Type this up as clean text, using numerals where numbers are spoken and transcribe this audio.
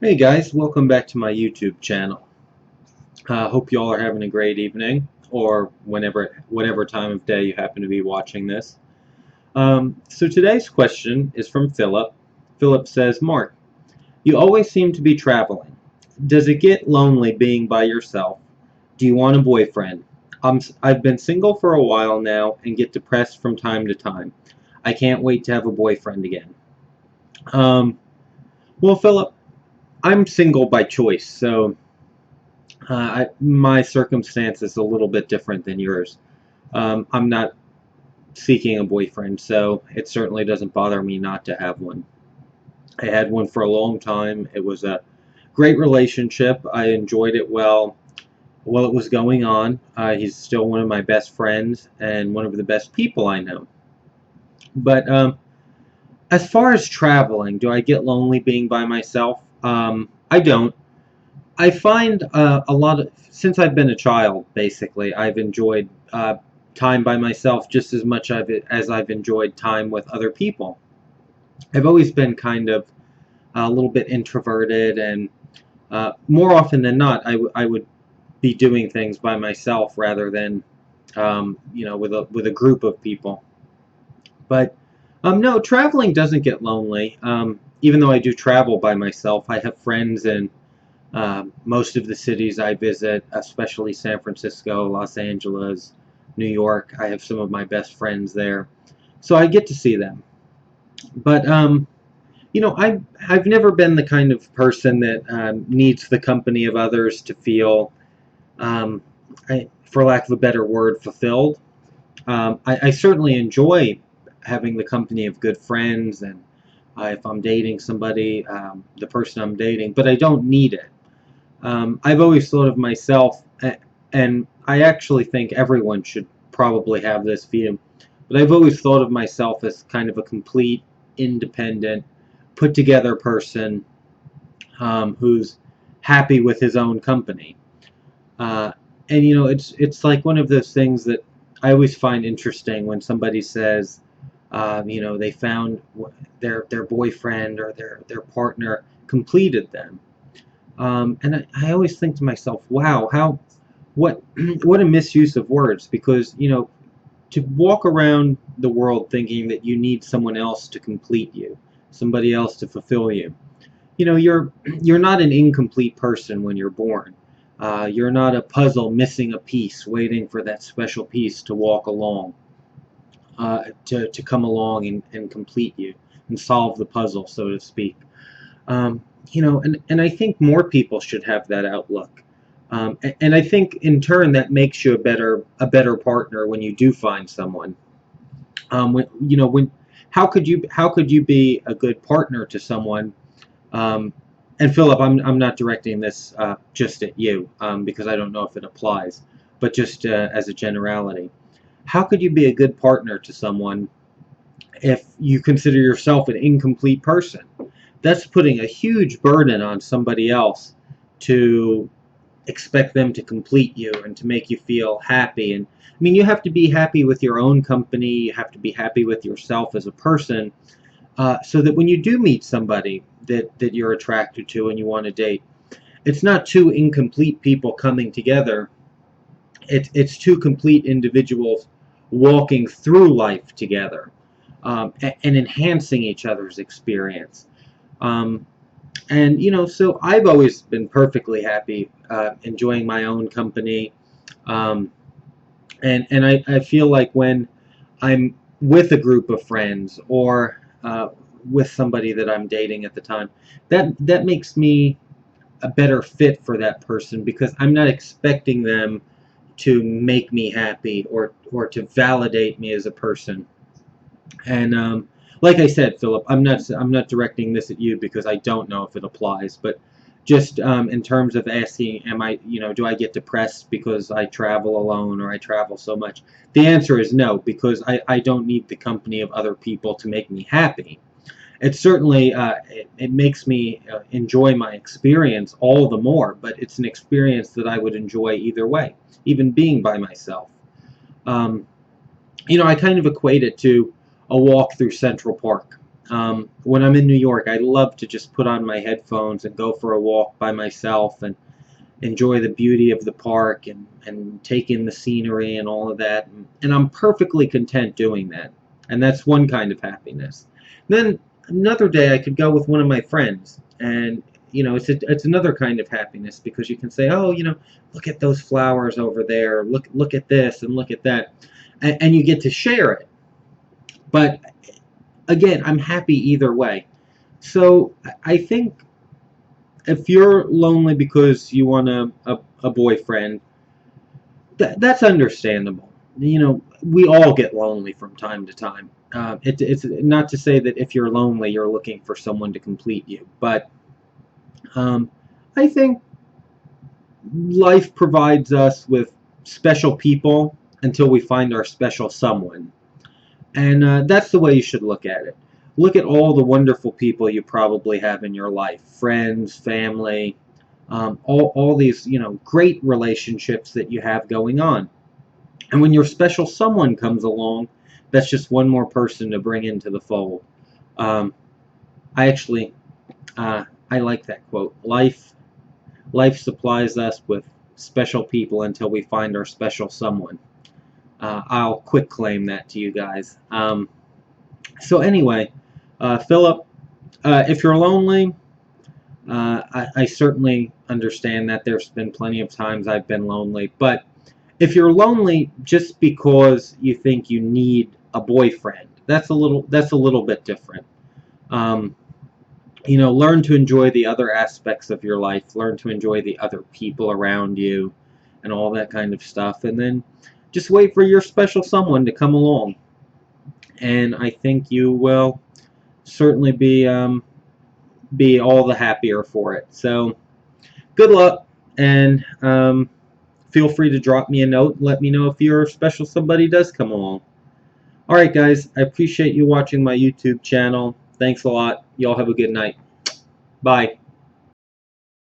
Hey guys, welcome back to my YouTube channel. Hope you all are having a great evening, or whatever time of day you happen to be watching this. So today's question is from Philip. Philip says, Mark, you always seem to be traveling. Does it get lonely being by yourself? Do you want a boyfriend? I've been single for a while now and get depressed from time to time. I can't wait to have a boyfriend again. Um, well, Philip, I'm single by choice, so my circumstance is a little bit different than yours. I'm not seeking a boyfriend, so it certainly doesn't bother me not to have one. I had one for a long time. It was a great relationship. I enjoyed it well while it was going on. He's still one of my best friends and one of the best people I know. But as far as traveling, do I get lonely being by myself? I don't. I find a lot of, since I've been a child, basically, I've enjoyed time by myself just as much as I've enjoyed time with other people. I've always been kind of a little bit introverted, and more often than not, I would be doing things by myself rather than, with a group of people. But no, traveling doesn't get lonely. Even though I do travel by myself, I have friends in most of the cities I visit, especially San Francisco, Los Angeles, New York. I have some of my best friends there, so I get to see them. But I've never been the kind of person that needs the company of others to feel, um, for lack of a better word, fulfilled. I certainly enjoy having the company of good friends, and if I'm dating somebody, the person I'm dating, but I don't need it. I've always thought of myself, and I actually think everyone should probably have this view, but I've always thought of myself as kind of a complete, independent, put together person who's happy with his own company. Uh, and it's like one of those things that I always find interesting when somebody says, they found their boyfriend or their partner completed them. And I always think to myself, wow, what what a misuse of words, because to walk around the world thinking that you need someone else to complete you, somebody else to fulfill you. You're not an incomplete person when you're born. You're not a puzzle missing a piece, waiting for that special piece to walk along, to come along and complete you and solve the puzzle, so to speak. And I think more people should have that outlook. And I think in turn that makes you a better partner when you do find someone. When how could you be a good partner to someone? Um, and Philip, I'm not directing this just at you, because I don't know if it applies, but just as a generality. How could you be a good partner to someone if you consider yourself an incomplete person? That's putting a huge burden on somebody else to expect them to complete you and to make you feel happy. And I mean, you have to be happy with your own company, you have to be happy with yourself as a person, so that when you do meet somebody that you're attracted to and you want to date, it's not two incomplete people coming together. It's two complete individuals walking through life together, and enhancing each other's experience. Um, and so I've always been perfectly happy, enjoying my own company. Um, and I feel like when I'm with a group of friends, or with somebody that I'm dating at the time, that makes me a better fit for that person, because I'm not expecting them to make me happy, or to validate me as a person. And like I said, Philip, I'm not directing this at you because I don't know if it applies, but just in terms of asking, do I get depressed because I travel alone or I travel so much? The answer is no, because I don't need the company of other people to make me happy. It certainly it makes me enjoy my experience all the more, but it's an experience that I would enjoy either way, even being by myself. Um, I kind of equate it to a walk through Central Park. When I'm in New York, I love to just put on my headphones and go for a walk by myself and enjoy the beauty of the park and take in the scenery and all of that. And I'm perfectly content doing that. And that's one kind of happiness. Then another day I could go with one of my friends, and it's another kind of happiness, because you can say, oh, look at those flowers over there, look at this and look at that, and you get to share it. But again, I'm happy either way. So I think if you're lonely because you want a boyfriend, that's understandable. We all get lonely from time to time. It's not to say that if you're lonely, you're looking for someone to complete you, but um, I think life provides us with special people until we find our special someone. And that's the way you should look at it. Look at all the wonderful people you probably have in your life, friends, family, all these, great relationships that you have going on. And when your special someone comes along, that's just one more person to bring into the fold. Um, I actually, I like that quote. Life supplies us with special people until we find our special someone. I'll quick claim that to you guys. So anyway, Philip, if you're lonely, I certainly understand that. There's been plenty of times I've been lonely, but if you're lonely just because you think you need a boyfriend, that's a little bit different. Um, learn to enjoy the other aspects of your life. Learn to enjoy the other people around you, and all that kind of stuff. And then just wait for your special someone to come along. And I think you will certainly be all the happier for it. So good luck, and feel free to drop me a note and let me know if your special somebody does come along. Alright guys, I appreciate you watching my YouTube channel. Thanks a lot. Y'all have a good night. Bye.